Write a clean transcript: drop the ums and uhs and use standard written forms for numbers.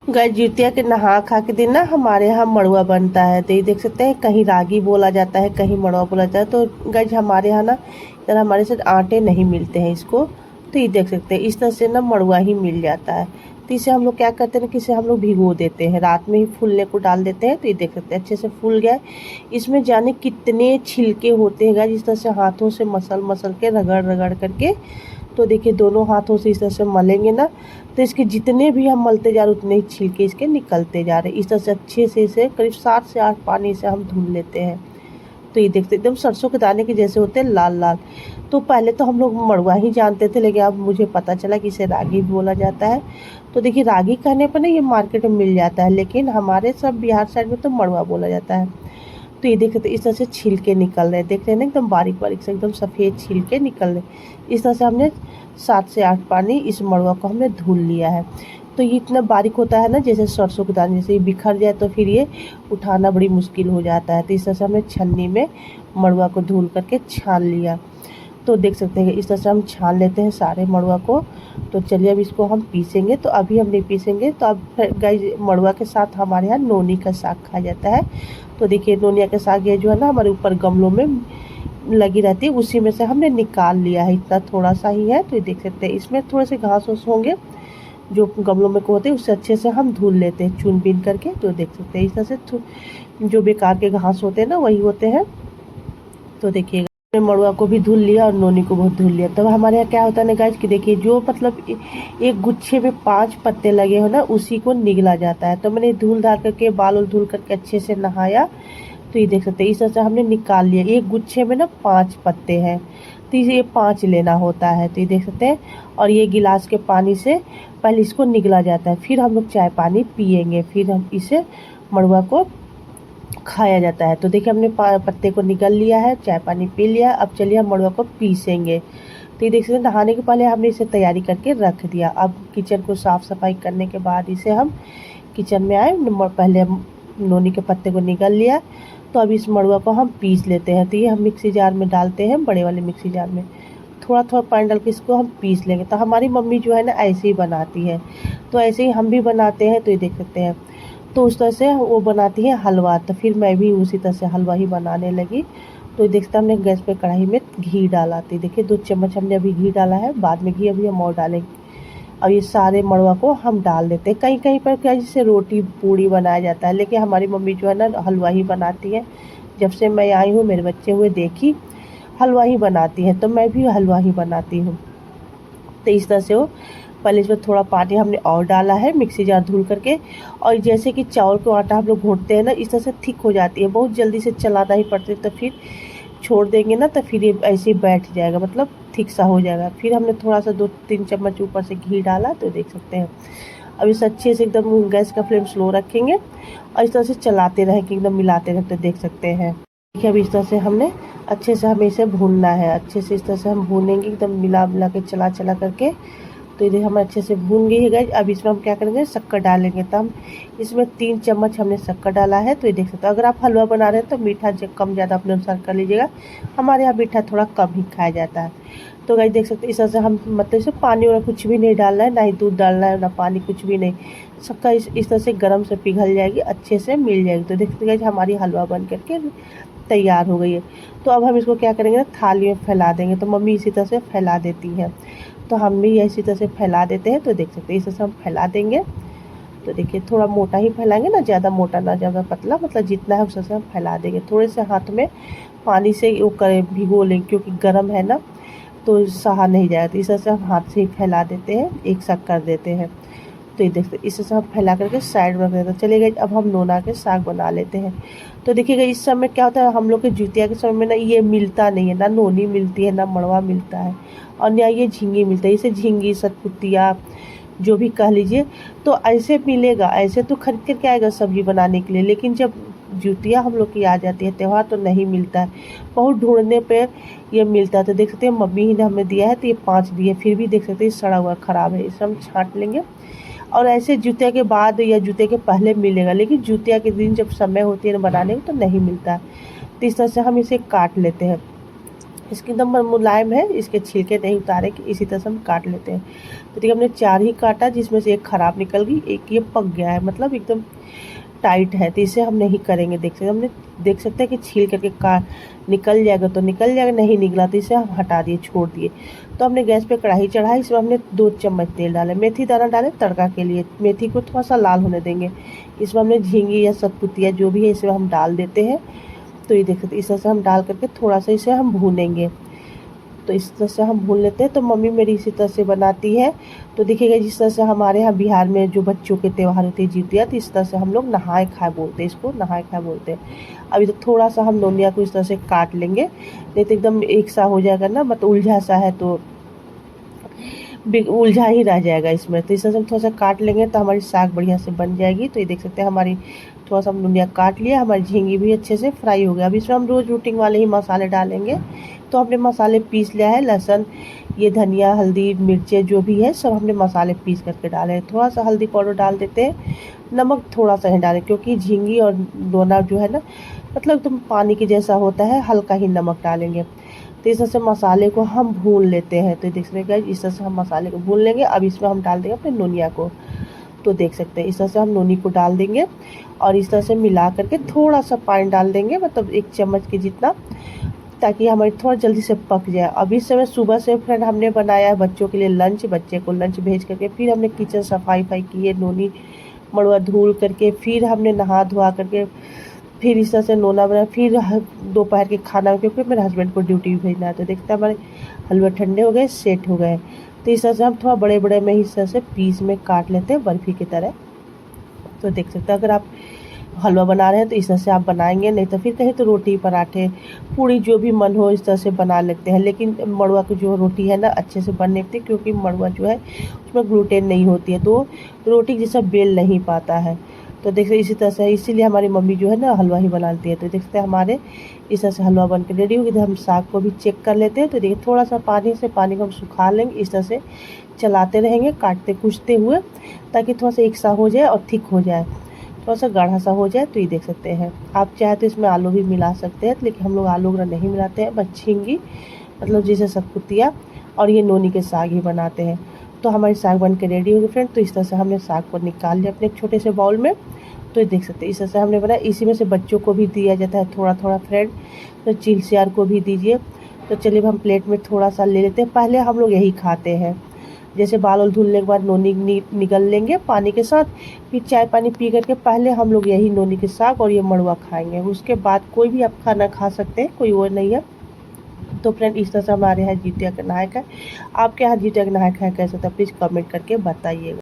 गाय जितिया के नहा खा के दिन ना हमारे यहाँ मड़ुआ बनता है। तो ये देख सकते हैं, कहीं रागी बोला जाता है, कहीं मड़ुआ बोला जाता है। तो गाय हमारे यहाँ ना इधर हमारे साथ आटे नहीं मिलते हैं इसको, तो ये देख सकते हैं इस तरह से ना मड़ुआ ही मिल जाता है। तो इसे हम लोग क्या करते हैं कि इसे हम लोग भिगो देते हैं, रात में ही फूलने को डाल देते हैं। तो ये देख सकते हैं अच्छे से फूल गया। इसमें जाने कितने छिलके होते हैं गाय, जिस तरह से हाथों से मसल मसल के रगड़ रगड़ करके। तो देखिए दोनों हाथों से इस तरह से मलेंगे ना, तो इसके जितने भी हम मलते जा रहे उतने ही छिलके इसके निकलते जा रहे। इस तरह से अच्छे से इसे करीब 7 से 8 पानी से हम धुल लेते हैं। तो ये देखते एकदम सरसों के दाने के जैसे होते हैं, लाल लाल। तो पहले तो हम लोग मड़ुआ ही जानते थे, लेकिन अब मुझे पता चला कि इसे रागी भी बोला जाता है। तो देखिए रागी कहने पर ना ये मार्केट में मिल जाता है, लेकिन हमारे सब बिहार साइड में तो मड़ुआ बोला जाता है। तो ये देख सकते इस तरह से छिलके निकल रहे हैं, देख रहे हैं ना, एकदम बारीक बारीक से एकदम सफ़ेद छिलके निकल रहे। इस तरह से हमने 7 से 8 पानी इस मड़ुआ को हमने धुल लिया है। तो ये इतना बारीक होता है ना, जैसे सरसों के दाने, जैसे ये बिखर जाए तो फिर ये उठाना बड़ी मुश्किल हो जाता है। तो इस तरह से हमने छन्नी में मड़ुआ को धुल करके छान लिया। तो देख सकते हैं इस तरह से हम छान लेते हैं सारे मड़ुआ को। तो चलिए अब इसको हम पीसेंगे। तो अभी हम नहीं पीसेंगे, तो अब गाइस मड़ुआ के साथ हमारे यहाँ नोनी का साग खाया जाता है। तो देखिए नोनिया के साग ये जो है ना हमारे ऊपर गमलों में लगी रहती है, उसी में से हमने निकाल लिया है, इतना थोड़ा सा ही है। तो ये देख सकते हैं इसमें थोड़े से घास वास होंगे जो गमलों में को होते हैं, उससे अच्छे से हम धुल लेते हैं चुन बीन करके। तो देख सकते हैं इस तरह से जो बेकार के घास होते हैं ना वही होते हैं। तो देखिएगा मड़ुआ को भी धुल लिया और नोनी को बहुत धुल लिया। तब हमारे यहाँ क्या होता है ना गाइस कि देखिए जो मतलब एक गुच्छे में 5 पत्ते लगे हो ना, उसी को निगला जाता है। तो मैंने धुल धाल करके बाल धुल करके अच्छे से नहाया। तो ये देख सकते हैं इस तरह से हमने निकाल लिया। एक गुच्छे में ना 5 पत्ते हैं, तो ये 5 लेना होता है। तो ये देख सकते हैं, और ये गिलास के पानी से पहले इसको निगला जाता है, फिर हम लोग चाय पानी पियेंगे, फिर हम इसे मड़ुआ को खाया जाता है। तो देखिए हमने पत्ते को निगल लिया है, चाय पानी पी लिया। अब चलिए हम मड़ुआ को पीसेंगे। तो ये देख सकते हैं नहाने के पहले हमने इसे तैयारी करके रख दिया। अब किचन को साफ़ सफाई करने के बाद इसे हम किचन में आए, पहले नोनी के पत्ते को निगल लिया। तो अब इस मड़ुआ को हम पीस लेते हैं। तो ये हम मिक्सी जार में डालते हैं, बड़े वाले मिक्सी जार में थोड़ा थोड़ा पानी डाल के इसको हम पीस लेंगे। तो हमारी मम्मी जो है ना ऐसे ही बनाती है, तो ऐसे ही हम भी बनाते हैं। तो ये देख सकते हैं, तो उस तरह से वो बनाती है हलवा। तो फिर मैं भी उसी तरह से हलवा ही बनाने लगी। तो देखते हमने गैस पे कढ़ाई में घी डाला। तो देखिए 2 चम्मच हमने अभी घी डाला है, बाद में घी अभी हम और डालेंगे। अब ये सारे मड़ुआ को हम डाल देते हैं। कहीं कहीं पर क्या जैसे रोटी पूड़ी बनाया जाता है, लेकिन हमारी मम्मी जो है ना हलवा ही बनाती है। जब से मैं आई हूँ, मेरे बच्चे हुए, देखी हलवा ही बनाती है, तो मैं भी हलवा ही बनाती हूँ। तो इस तरह से वो पहले इसमें थोड़ा पानी हमने और डाला है मिक्सी जार धुल करके। और जैसे कि चावल को आटा हम लोग घोटते हैं ना, इस तरह से थिक हो जाती है, बहुत जल्दी से चलाना ही पड़ता है। तो फिर छोड़ देंगे ना तो फिर ये ऐसे ही बैठ जाएगा, मतलब थिक सा हो जाएगा। फिर हमने थोड़ा सा 2-3 चम्मच ऊपर से घी डाला। तो देख सकते हैं अब इसे अच्छे से एकदम गैस का फ्लेम स्लो रखेंगे और इस तरह से चलाते रहेंगे, एकदम मिलाते रहते। देख सकते हैं देखिए अब इस तरह से हमने अच्छे से हमें इसे भूनना है। अच्छे से इस तरह से हम भूनेंगे, एकदम मिला मिला के चला चला करके। तो ये हम अच्छे से भून गई है गाइस। अब इसमें हम क्या करेंगे, शक्कर डालेंगे। तो हम इसमें 3 चम्मच हमने शक्कर डाला है। तो ये देख सकते हो, अगर आप हलवा बना रहे हैं तो मीठा कम ज़्यादा अपने अनुसार कर लीजिएगा। हमारे यहाँ मीठा थोड़ा कम ही खाया जाता है। तो गाइस देख सकते हैं इस तरह से हम मतलब इसे पानी वाला कुछ भी नहीं डालना है, ना ही दूध डालना है, ना पानी, कुछ भी नहीं। शक्कर इस तरह से गर्म से पिघल जाएगी, अच्छे से मिल जाएगी। तो देख सकते गाइस हमारी हलवा बन करके तैयार हो गई है। तो अब हम इसको क्या करेंगे ना, थाली में फैला देंगे। तो मम्मी इसी तरह से फैला देती हैं, तो हम भी इसी तरह से फैला देते हैं। तो देख सकते हैं इस तरह से हम फैला देंगे। तो देखिए थोड़ा मोटा ही फैलाएंगे, ना ज़्यादा मोटा ना ज़्यादा पतला, मतलब जितना है उस तरह से हम फैला देंगे। थोड़े से हाथ में पानी से वो करें, भिगो लेंगे, क्योंकि गर्म है ना तो सहा नहीं जाएगा। तो इस तरह से हम हाथ से ही फैला देते हैं, एक साथ कर देते हैं। तो ये देखते इस तरह से हम फैला करके साइड में रख देते हैं। चलिए गाइस अब हम नोना के साग बना लेते हैं। तो देखिएगा इस समय क्या होता है, हम लोग के जुतिया के समय में ना ये मिलता नहीं है, ना नोनी मिलती है, ना मड़वा मिलता है, और ना ये झींगी मिलता है। इसे झींगी, सतपुतिया जो भी कह लीजिए, तो ऐसे मिलेगा। ऐसे तो खरीद करके आएगा सब्जी बनाने के लिए, लेकिन जब जुतिया हम लोग की आ जाती है त्यौहार, तो नहीं मिलता है। बहुत ढूंढने पर ये मिलता है। तो देख सकते हैं मम्मी ही ने हमें दिया है, तो ये 5 दिए, फिर भी देख सकते हैं सड़ा हुआ ख़राब है। इसे हम छाँट लेंगे। और ऐसे जूतिया के बाद या जूते के पहले मिलेगा, लेकिन जूतिया के दिन जब समय होती है ना बनाने की, तो नहीं मिलता है। तो इस तरह से हम इसे काट लेते हैं। इसकी एकदम मुलायम है, इसके छिलके नहीं उतारे कि इसी तरह से हम काट लेते हैं। तो देखिए हमने 4 ही काटा, जिसमें से एक ख़राब निकल गई, एक ये पक गया है, मतलब एकदम टाइट है, तो इसे हम नहीं करेंगे। देख सकते हैं कि छील करके का निकल जाएगा तो निकल जाएगा, नहीं निकला तो इसे हम हटा दिए, छोड़ दिए। तो हमने गैस पे कढ़ाई चढ़ाई, इसमें हमने 2 चम्मच तेल डाले, मेथी दाना डाले तड़का के लिए, मेथी को थोड़ा सा लाल होने देंगे। इसमें हमने झींगी या सतपुतिया जो भी है इसमें हम डाल देते हैं। तो ये देख सकते इस तरह से हम डाल करके थोड़ा सा इसे हम भूनेंगे। तो इस तरह से हम भून लेते हैं। तो मम्मी मेरी इसी तरह से बनाती है। तो देखिएगा जिस तरह से हमारे यहाँ बिहार में जो बच्चों के त्यौहार होते हैं जितिया, तो इस तरह से हम लोग नहाए खाए बोलते हैं, इसको नहाए खाए बोलते हैं। अभी तो थोड़ा सा हम नोनिया को इस तरह से काट लेंगे, नहीं तो एकदम एक सा हो जाएगा ना, मतलब उलझा सा है तो उलझा ही रह जाएगा इसमें। तो इस तरह से हम थोड़ा सा काट लेंगे तो हमारी साग बढ़िया से बन जाएगी। तो ये देख सकते हैं हमारी थोड़ा सा हम नोनिया काट लिया, हमारी झींगी भी अच्छे से फ्राई हो गया। अब इसमें हम रोज़ रूटीन वाले ही मसाले डालेंगे। तो हमने मसाले पीस लिया है, लहसुन, ये धनिया, हल्दी, मिर्चें जो भी है सब हमने मसाले पीस करके डाले हैं। थोड़ा सा हल्दी पाउडर डाल देते हैं, नमक थोड़ा सा ही डालें क्योंकि झींगी और दोना जो है ना, मतलब एकदम पानी के जैसा होता है, हल्का ही नमक डालेंगे। तो इस तरह से मसाले को हम भून लेते हैं। तो देख सकते हैं इस तरह से हम मसाले को भून लेंगे। अब इसमें हम डाल देंगे अपने नोनिया को। तो देख सकते हैं इस तरह से हम नोनी को डाल देंगे और इस तरह से मिला करके थोड़ा सा पानी डाल देंगे, मतलब 1 चम्मच के जितना, ताकि हमारी थोड़ा जल्दी से पक जाए। अब इस समय सुबह से फ्रेंड हमने बनाया है बच्चों के लिए लंच, बच्चे को लंच भेज करके फिर हमने किचन सफाई की है, नोनी मड़ुआ धुल करके फिर हमने नहा धोआ करके फिर इस तरह से नोना बनाया, फिर दोपहर के खाना, क्योंकि मेरे हस्बैंड को ड्यूटी भी भेजना है। तो देखते हैं हमारे हलवा ठंडे हो गए, सेट हो गए। तो इस तरह से हम थोड़ा बड़े बड़े में इस तरह से पीस में काट लेते हैं बर्फ़ी की तरह। तो देख सकते हैं अगर आप हलवा बना रहे हैं तो इस तरह से आप बनाएंगे, नहीं तो फिर कहीं तो रोटी, पराठे, पूड़ी जो भी मन हो इस तरह से बना लेते हैं। लेकिन मड़ुआ की जो रोटी है ना अच्छे से बन नहीं पाती, क्योंकि मड़ुआ जो है उसमें ग्लूटेन नहीं होती है, तो रोटी जैसा बेल नहीं पाता है। तो देखते इसी तरह से, इसीलिए हमारी मम्मी जो है ना हलवा ही बनाती है। तो देखते हैं हमारे इस तरह से हलवा बन के रेडी होगी। तो हम साग को भी चेक कर लेते हैं। तो देखिए थोड़ा सा पानी को हम सुखा लेंगे, इस तरह से चलाते रहेंगे काटते कुचते हुए, ताकि थोड़ा सा एक सा हो जाए और थिक हो जाए, थोड़ा सा गाढ़ा सा हो जाए। तो ये देख सकते हैं, आप चाहे तो इसमें आलू भी मिला सकते हैं, लेकिन हम लोग आलू वगैरह नहीं मिलाते हैं, बस झींगी मतलब जैसे सतपुतिया और ये नोनी के साग ही बनाते हैं। तो हमारी साग बन के रेडी होगी फ्रेंड। तो इस तरह से हमने साग को निकाल लिया अपने एक छोटे से बाउल में। तो ये देख सकते हैं इस तरह से हमने बनाया, इसी में से बच्चों को भी दिया जाता है थोड़ा थोड़ा फ्रेंड, तो चिलसियार को भी दीजिए। तो चलिए हम प्लेट में थोड़ा सा ले लेते हैं। पहले हम लोग यही खाते हैं, जैसे बाल वाल धुलने के बाद नोनी निगल लेंगे पानी के साथ, फिर चाय पानी पी करके पहले हम लोग यही नोनी के साग और ये मड़ुआ खाएंगे। उसके बाद कोई भी आप खाना खा सकते हैं, कोई वो नहीं है। तो फ्रेंड इस तरह से हमारे यहाँ जितिया का नहाय खाए। आपके यहाँ जितिया का नहाय खाए कैसे था प्लीज़ कमेंट करके बताइएगा।